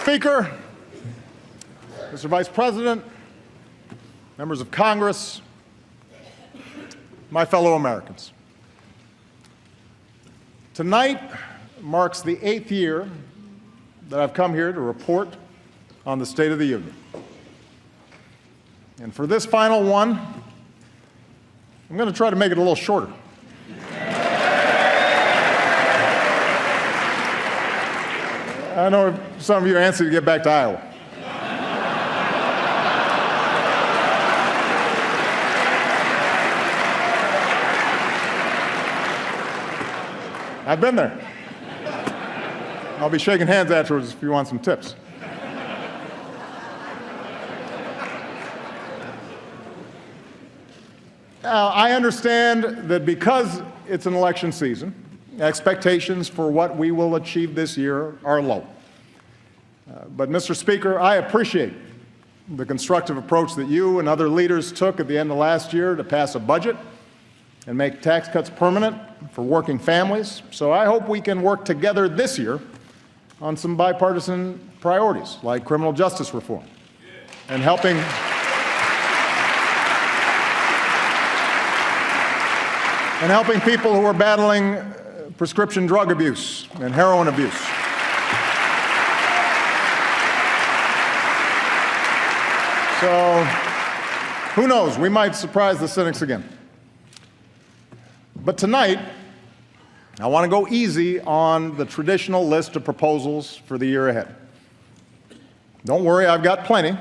Speaker, Mr. Vice President, members of Congress, my fellow Americans. Tonight marks the 8th year that I've come here to report on the State of the Union. And for this final one, I'm going to try to make it a little shorter. I know some of you are antsy to get back to Iowa. I've been there. I'll be shaking hands afterwards if you want some tips. Now, I understand that because it's an election season, expectations for what we will achieve this year are low. But, Mr. Speaker, I appreciate the constructive approach that you and other leaders took at the end of last year to pass a budget and make tax cuts permanent for working families. So I hope we can work together this year on some bipartisan priorities like criminal justice reform and helping people who are battling prescription drug abuse and heroin abuse. So, who knows? We might surprise the cynics again. But tonight, I want to go easy on the traditional list of proposals for the year ahead. Don't worry, I've got plenty.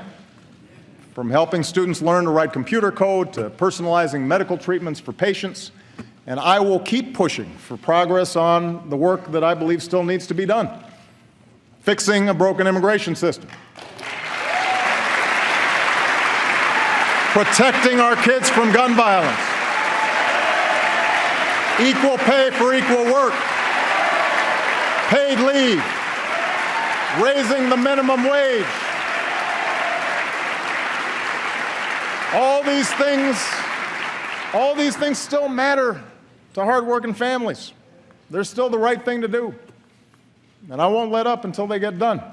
From helping students learn to write computer code to personalizing medical treatments for patients. And I will keep pushing for progress on the work that I believe still needs to be done. Fixing a broken immigration system. Protecting our kids from gun violence. Equal pay for equal work. Paid leave. Raising the minimum wage. All these things still matter to hardworking families. They're still the right thing to do. And I won't let up until they get done.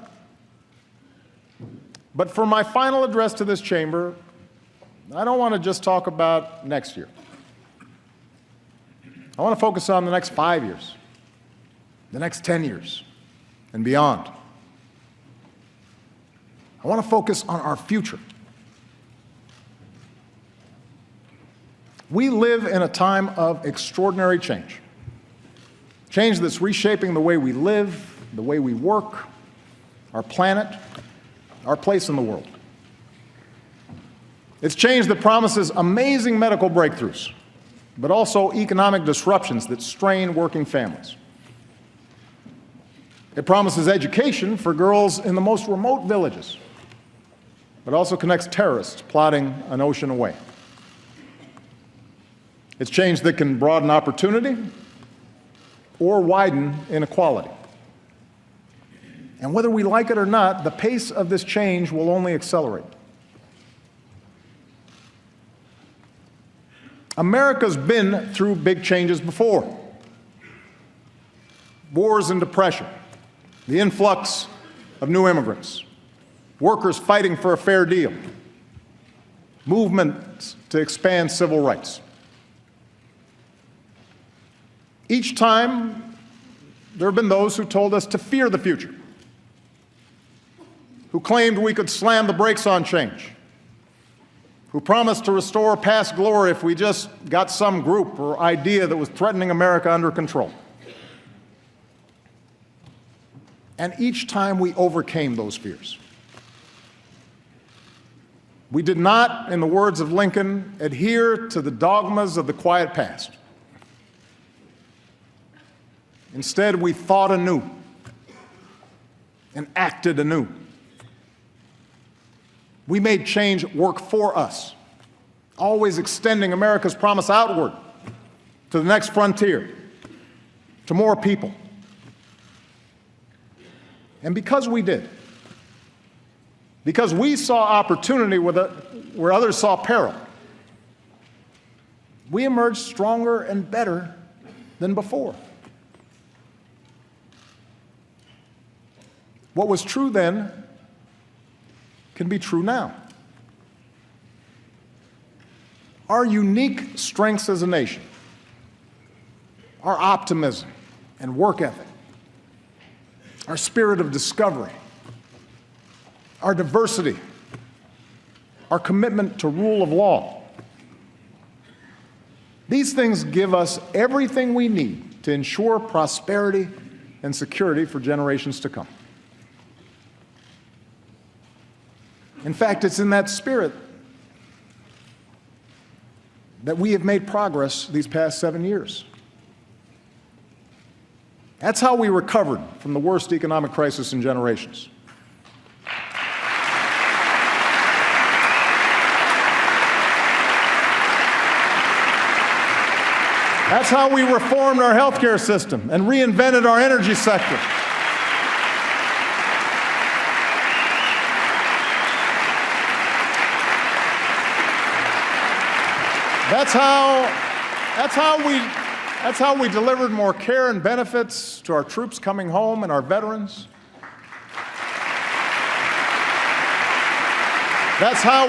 But for my final address to this chamber, I don't want to just talk about next year. I want to focus on the next 5 years, the next 10 years, and beyond. I want to focus on our future. We live in a time of extraordinary change. Change that's reshaping the way we live, the way we work, our planet, our place in the world. It's change that promises amazing medical breakthroughs, but also economic disruptions that strain working families. It promises education for girls in the most remote villages, but also connects terrorists plotting an ocean away. It's change that can broaden opportunity or widen inequality. And whether we like it or not, the pace of this change will only accelerate. America's been through big changes before. Wars and depression, the influx of new immigrants, workers fighting for a fair deal, movements to expand civil rights. Each time, there have been those who told us to fear the future, who claimed we could slam the brakes on change, who promised to restore past glory if we just got some group or idea that was threatening America under control. And each time we overcame those fears. We did not, in the words of Lincoln, adhere to the dogmas of the quiet past. Instead, we thought anew and acted anew. We made change work for us, always extending America's promise outward to the next frontier, to more people. And because we did, because we saw opportunity where others saw peril, we emerged stronger and better than before. What was true then can be true now. Our unique strengths as a nation, our optimism and work ethic, our spirit of discovery, our diversity, our commitment to rule of law. These things give us everything we need to ensure prosperity and security for generations to come. In fact, it's in that spirit that we have made progress these past 7 years. That's how we recovered from the worst economic crisis in generations. That's how we reformed our healthcare system and reinvented our energy sector. That's how we delivered more care and benefits to our troops coming home and our veterans. That's how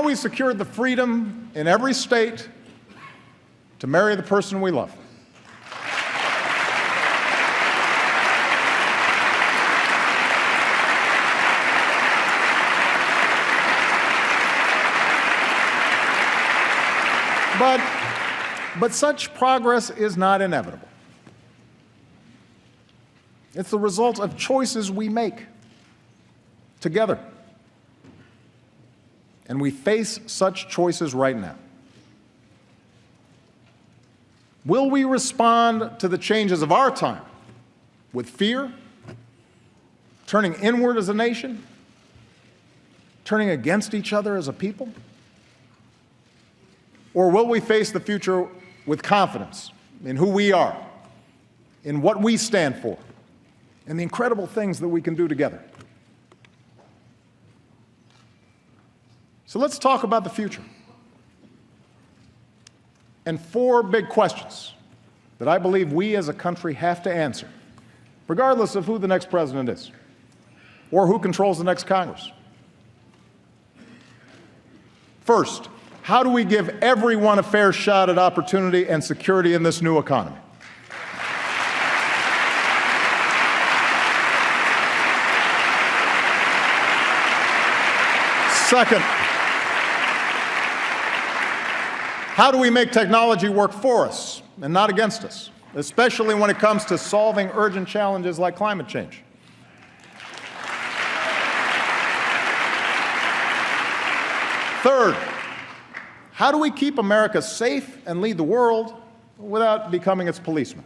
we secured the freedom in every state to marry the person we love. But such progress is not inevitable. It's the result of choices we make together. And we face such choices right now. Will we respond to the changes of our time with fear, turning inward as a nation, turning against each other as a people? Or will we face the future with confidence in who we are, in what we stand for, and the incredible things that we can do together? So let's talk about the future. And 4 big questions that I believe we as a country have to answer, regardless of who the next president is or who controls the next Congress. First, how do we give everyone a fair shot at opportunity and security in this new economy? Second, how do we make technology work for us and not against us, especially when it comes to solving urgent challenges like climate change? Third, how do we keep America safe and lead the world without becoming its policeman?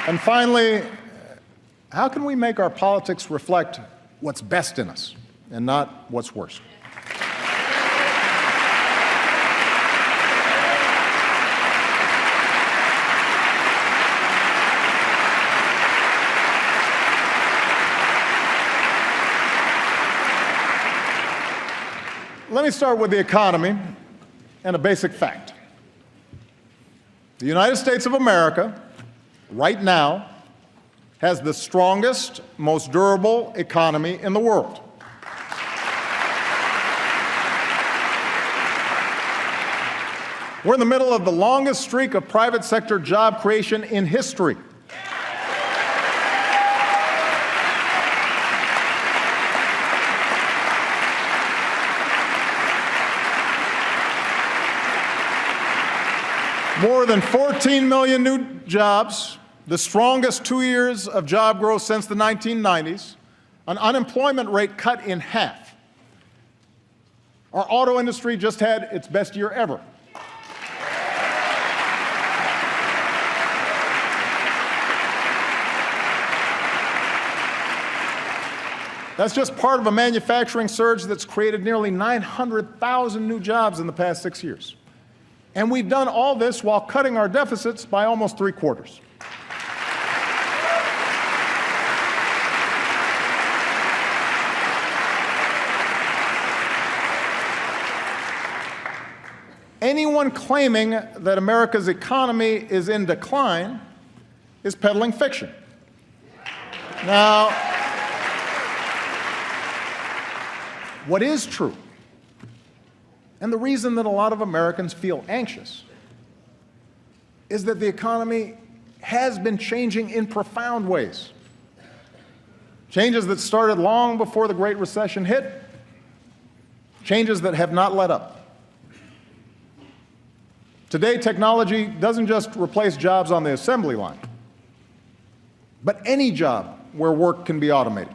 And finally, how can we make our politics reflect what's best in us and not what's worst? Let me start with the economy and a basic fact. The United States of America, right now, has the strongest, most durable economy in the world. We're in the middle of the longest streak of private sector job creation in history. More than 14 million new jobs, the strongest 2 years of job growth since the 1990s, an unemployment rate cut in half. Our auto industry just had its best year ever. That's just part of a manufacturing surge that's created nearly 900,000 new jobs in the past 6 years. And we've done all this while cutting our deficits by almost 3/4. Anyone claiming that America's economy is in decline is peddling fiction. Now, what is true, and the reason that a lot of Americans feel anxious, is that the economy has been changing in profound ways. Changes that started long before the Great Recession hit, changes that have not let up. Today, technology doesn't just replace jobs on the assembly line, but any job where work can be automated.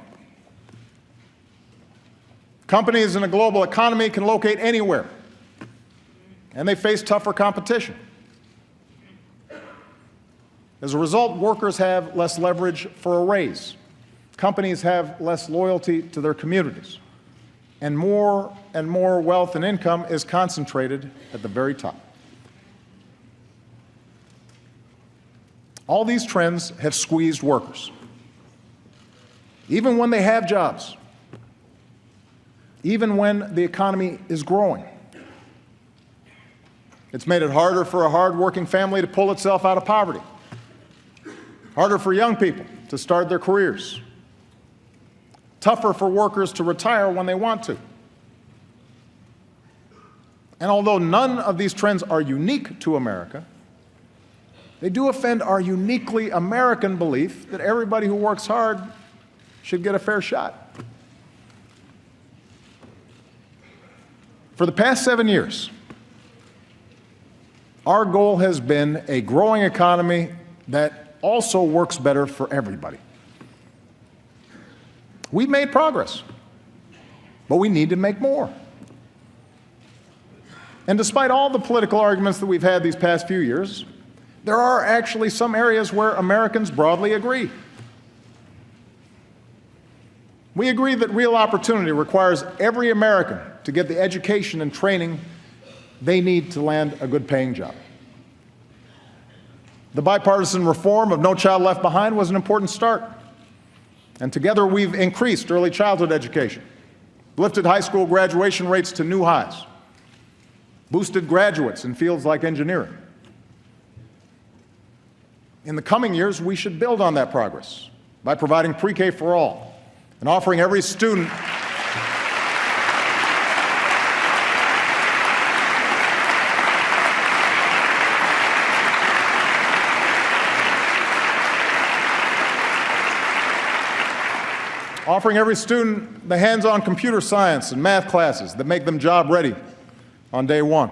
Companies in a global economy can locate anywhere, and they face tougher competition. As a result, workers have less leverage for a raise. Companies have less loyalty to their communities. And more wealth and income is concentrated at the very top. All these trends have squeezed workers, even when they have jobs, even when the economy is growing. It's made it harder for a hard-working family to pull itself out of poverty, harder for young people to start their careers, tougher for workers to retire when they want to. And although none of these trends are unique to America, they do offend our uniquely American belief that everybody who works hard should get a fair shot. For the past 7 years, our goal has been a growing economy that also works better for everybody. We've made progress, but we need to make more. And despite all the political arguments that we've had these past few years, there are actually some areas where Americans broadly agree. We agree that real opportunity requires every American to get the education and training they need to land a good-paying job. The bipartisan reform of No Child Left Behind was an important start. And together we've increased early childhood education, lifted high school graduation rates to new highs, boosted graduates in fields like engineering. In the coming years, we should build on that progress by providing pre-K for all and offering every student the hands-on computer science and math classes that make them job ready on day one.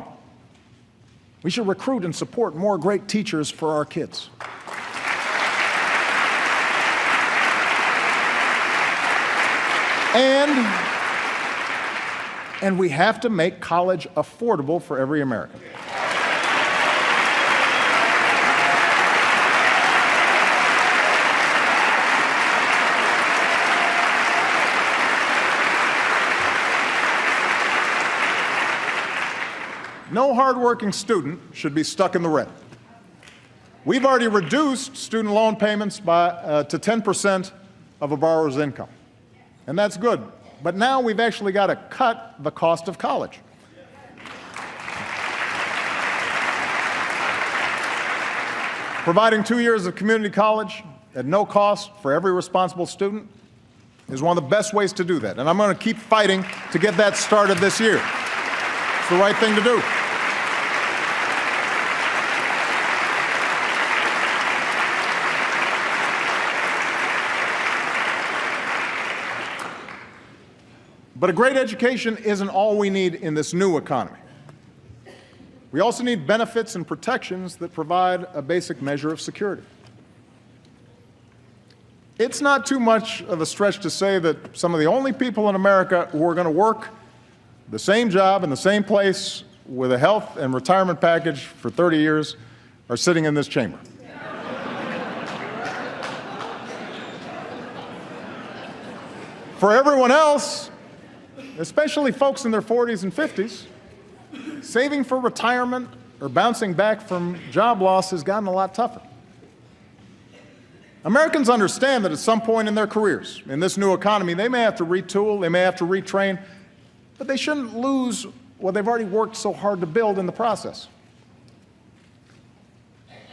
We should recruit and support more great teachers for our kids. And we have to make college affordable for every American. No hardworking student should be stuck in the red. We've already reduced student loan payments to 10% of a borrower's income, and that's good. But now we've actually got to cut the cost of college. Providing 2 years of community college at no cost for every responsible student is one of the best ways to do that, and I'm going to keep fighting to get that started this year. It's the right thing to do. But a great education isn't all we need in this new economy. We also need benefits and protections that provide a basic measure of security. It's not too much of a stretch to say that some of the only people in America who are going to work the same job in the same place with a health and retirement package for 30 years are sitting in this chamber. For everyone else, especially folks in their 40s and 50s, saving for retirement or bouncing back from job loss has gotten a lot tougher. Americans understand that at some point in their careers, in this new economy, they may have to retool, they may have to retrain, but they shouldn't lose what they've already worked so hard to build in the process.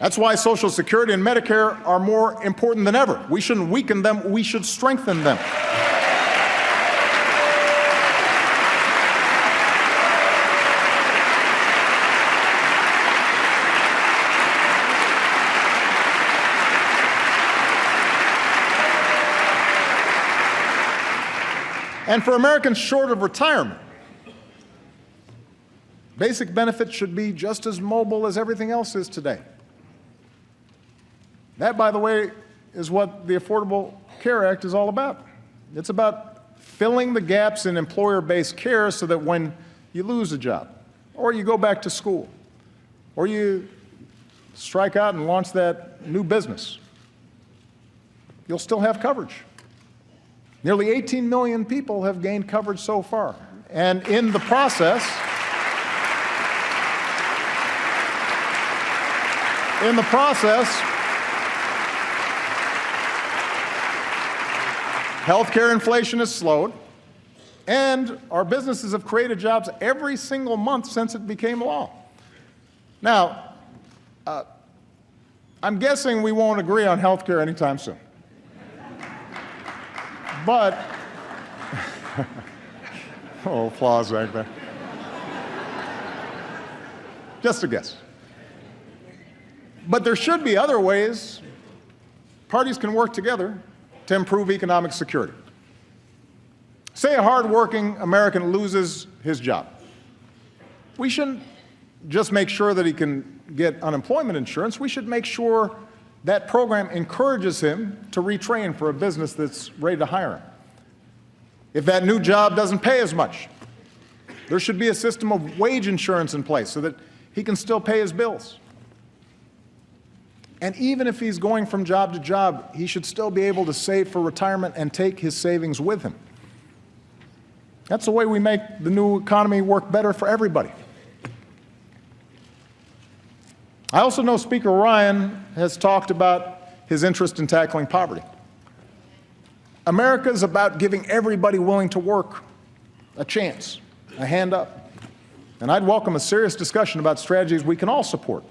That's why Social Security and Medicare are more important than ever. We shouldn't weaken them, we should strengthen them. And for Americans short of retirement, basic benefits should be just as mobile as everything else is today. That, by the way, is what the Affordable Care Act is all about. It's about filling the gaps in employer-based care so that when you lose a job, or you go back to school, or you strike out and launch that new business, you'll still have coverage. Nearly 18 million people have gained coverage so far. And in the process, healthcare inflation has slowed, and our businesses have created jobs every single month since it became law. Now, I'm guessing we won't agree on healthcare anytime soon. But, oh, applause back there. Just a guess. But there should be other ways parties can work together to improve economic security. Say a hardworking American loses his job. We shouldn't just make sure that he can get unemployment insurance. We should make sure that program encourages him to retrain for a business that's ready to hire him. If that new job doesn't pay as much, there should be a system of wage insurance in place so that he can still pay his bills. And even if he's going from job to job, he should still be able to save for retirement and take his savings with him. That's the way we make the new economy work better for everybody. I also know Speaker Ryan has talked about his interest in tackling poverty. America is about giving everybody willing to work a chance, a hand up. And I'd welcome a serious discussion about strategies we can all support,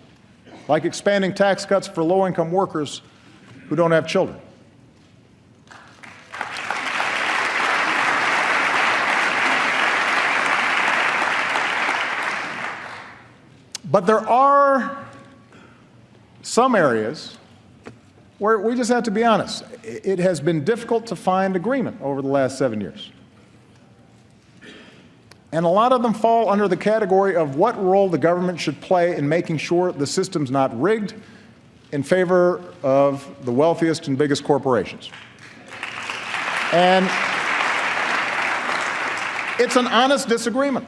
like expanding tax cuts for low-income workers who don't have children. But there are some areas where we just have to be honest. It has been difficult to find agreement over the last 7 years. And a lot of them fall under the category of what role the government should play in making sure the system's not rigged in favor of the wealthiest and biggest corporations. And it's an honest disagreement.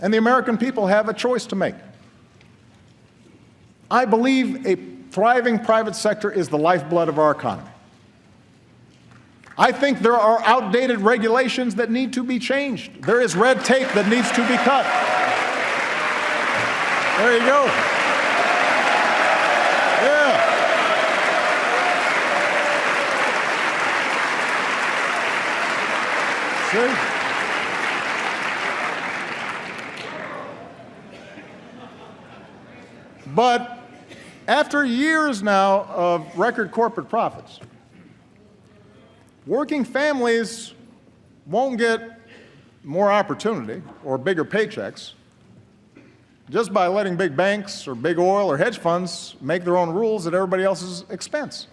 And the American people have a choice to make. I believe a thriving private sector is the lifeblood of our economy. I think there are outdated regulations that need to be changed. There is red tape that needs to be cut. There you go. Yeah. See? But after years now of record corporate profits, working families won't get more opportunity or bigger paychecks just by letting big banks or big oil or hedge funds make their own rules at everybody else's expense.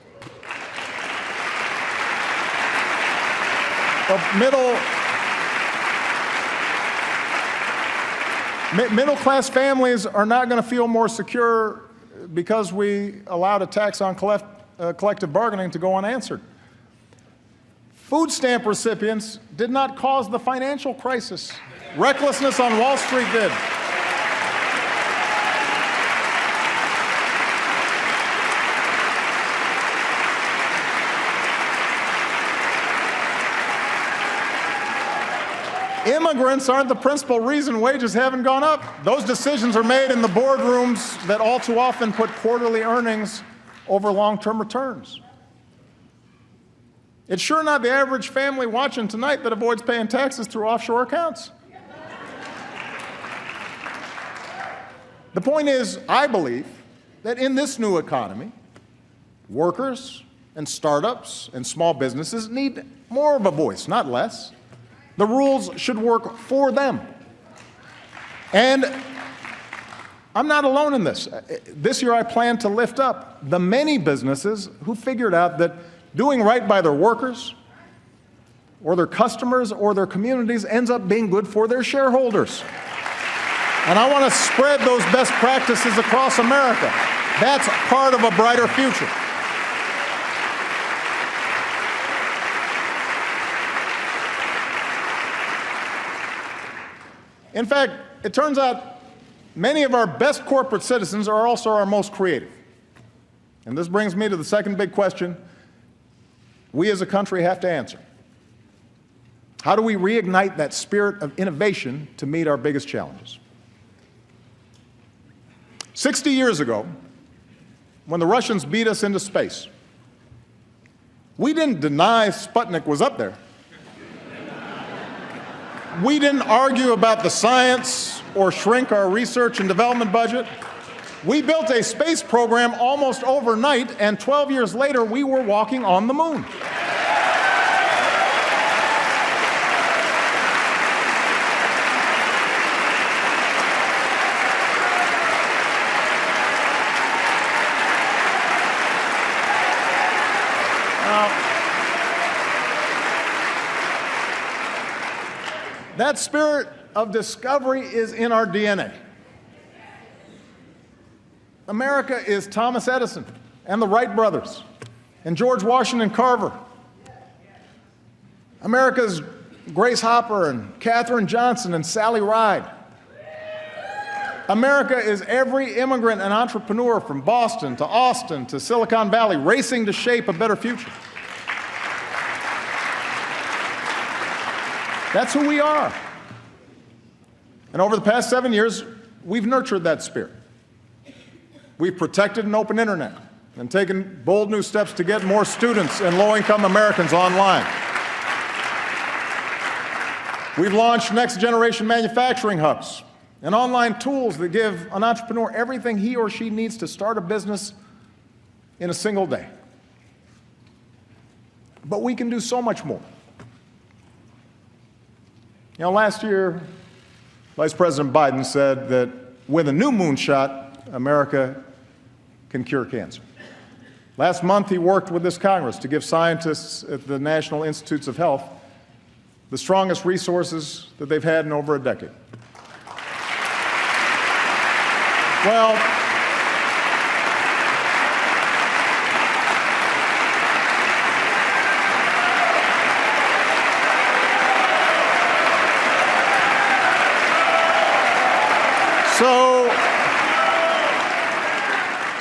Middle-class families are not going to feel more secure because we allowed a tax on collective bargaining to go unanswered. Food stamp recipients did not cause the financial crisis. Recklessness on Wall Street did. Immigrants aren't the principal reason wages haven't gone up. Those decisions are made in the boardrooms that all too often put quarterly earnings over long-term returns. It's sure not the average family watching tonight that avoids paying taxes through offshore accounts. The point is, I believe that in this new economy, workers and startups and small businesses need more of a voice, not less. The rules should work for them. And I'm not alone in this. This year I plan to lift up the many businesses who figured out that doing right by their workers or their customers or their communities ends up being good for their shareholders. And I want to spread those best practices across America. That's part of a brighter future. In fact, it turns out many of our best corporate citizens are also our most creative. And this brings me to the second big question we as a country have to answer. How do we reignite that spirit of innovation to meet our biggest challenges? 60 years ago, when the Russians beat us into space, we didn't deny Sputnik was up there. We didn't argue about the science or shrink our research and development budget. We built a space program almost overnight, and 12 years later, we were walking on the moon. That spirit of discovery is in our DNA. America is Thomas Edison and the Wright brothers and George Washington Carver. America's Grace Hopper and Katherine Johnson and Sally Ride. America is every immigrant and entrepreneur from Boston to Austin to Silicon Valley racing to shape a better future. That's who we are. And over the past 7 years, we've nurtured that spirit. We've protected an open internet and taken bold new steps to get more students and low-income Americans online. We've launched next-generation manufacturing hubs and online tools that give an entrepreneur everything he or she needs to start a business in a single day. But we can do so much more. You know, last year, Vice President Biden said that with a new moonshot, America can cure cancer. Last month, he worked with this Congress to give scientists at the National Institutes of Health the strongest resources that they've had in over a decade. Well,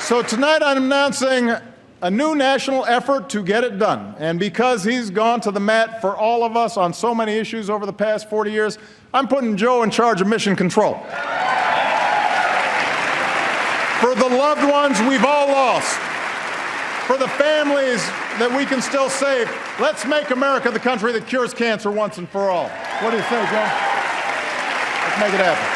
So tonight I'm announcing a new national effort to get it done. And because he's gone to the mat for all of us on so many issues over the past 40 years, I'm putting Joe in charge of mission control. For the loved ones we've all lost, for the families that we can still save, let's make America the country that cures cancer once and for all. What do you say, Joe? Let's make it happen.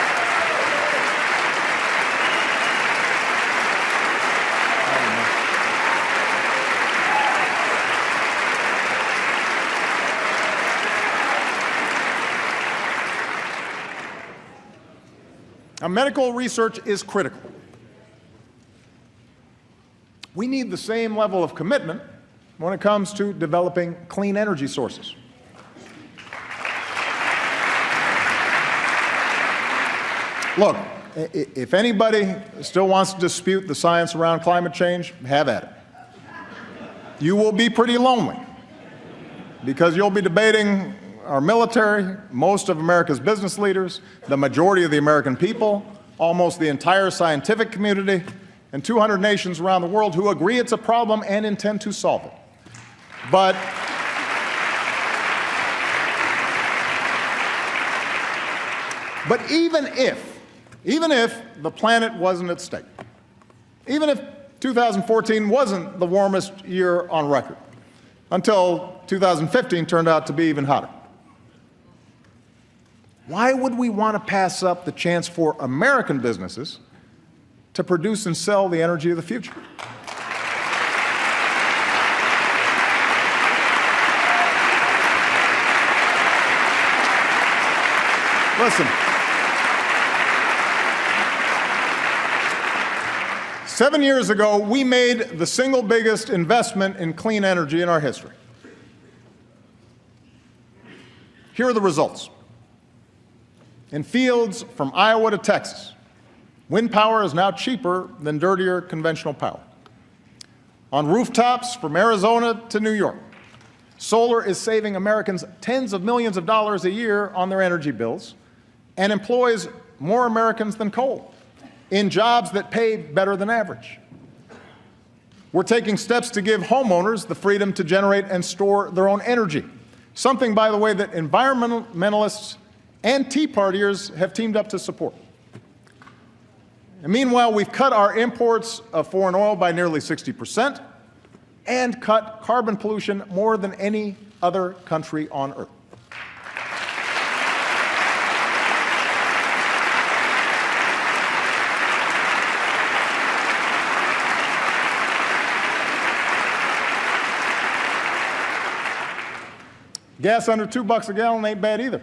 Now, medical research is critical. We need the same level of commitment when it comes to developing clean energy sources. Look, if anybody still wants to dispute the science around climate change, have at it. You will be pretty lonely because you'll be debating our military, most of America's business leaders, the majority of the American people, almost the entire scientific community, and 200 nations around the world who agree it's a problem and intend to solve it. But even if the planet wasn't at stake, even if 2014 wasn't the warmest year on record, until 2015 turned out to be even hotter, why would we want to pass up the chance for American businesses to produce and sell the energy of the future. Listen, 7 years ago, we made the single biggest investment in clean energy in our history. Here are the results. In fields from Iowa to Texas, wind power is now cheaper than dirtier conventional power. On rooftops from Arizona to New York, solar is saving Americans tens of millions of dollars a year on their energy bills and employs more Americans than coal in jobs that pay better than average. We're taking steps to give homeowners the freedom to generate and store their own energy, something, by the way, that environmentalists and Tea Partiers have teamed up to support. And meanwhile, we've cut our imports of foreign oil by nearly 60% and cut carbon pollution more than any other country on earth. Gas under $2 a gallon ain't bad either.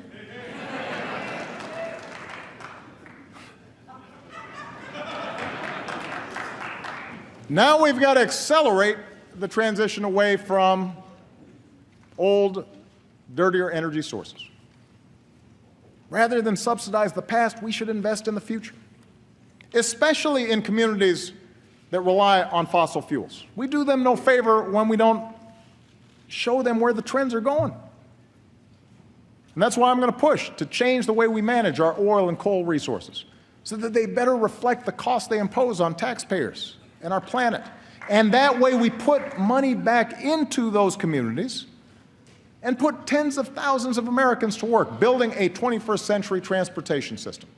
Now we've got to accelerate the transition away from old, dirtier energy sources. Rather than subsidize the past, we should invest in the future, especially in communities that rely on fossil fuels. We do them no favor when we don't show them where the trends are going. And that's why I'm going to push to change the way we manage our oil and coal resources so that they better reflect the cost they impose on taxpayers and our planet. And that way we put money back into those communities and put tens of thousands of Americans to work building a 21st century transportation system.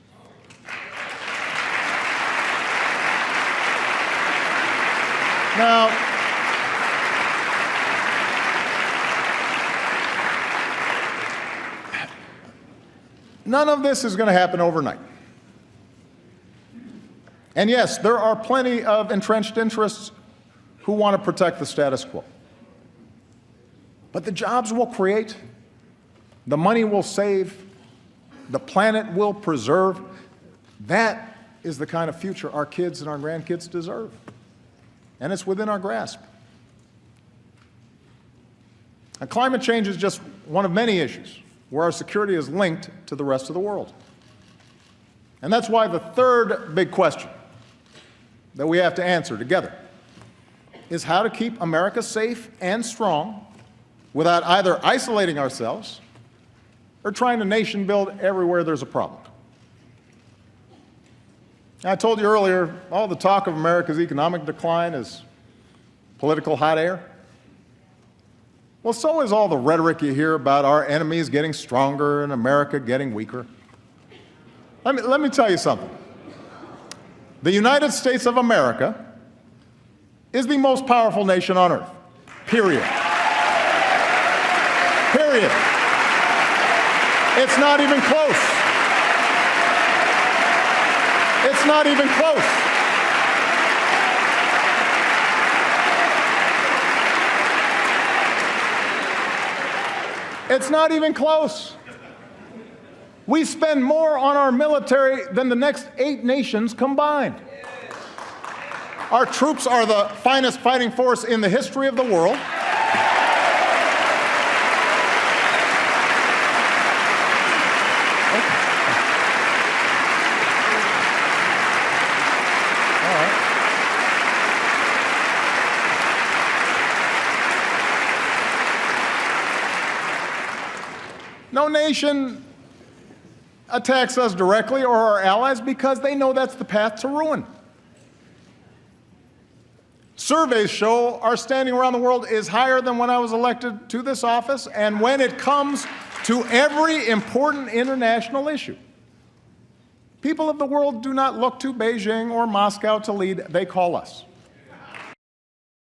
Now, none of this is going to happen overnight. And yes, there are plenty of entrenched interests who want to protect the status quo. But the jobs we'll create, the money we'll save, the planet we'll preserve, that is the kind of future our kids and our grandkids deserve. And it's within our grasp. And climate change is just one of many issues where our security is linked to the rest of the world. And that's why the third big question that we have to answer together is how to keep America safe and strong without either isolating ourselves or trying to nation build everywhere there's a problem. I told you earlier, all the talk of America's economic decline is political hot air. Well, so is all the rhetoric you hear about our enemies getting stronger and America getting weaker. Let me tell you something. The United States of America is the most powerful nation on earth, period. Period. It's not even close. It's not even close. It's not even close. We spend more on our military than the next 8 nations combined. Our troops are the finest fighting force in the history of the world. No nation attacks us directly or our allies because they know that's the path to ruin. Surveys show our standing around the world is higher than when I was elected to this office, and when it comes to every important international issue, people of the world do not look to Beijing or Moscow to lead, they call us.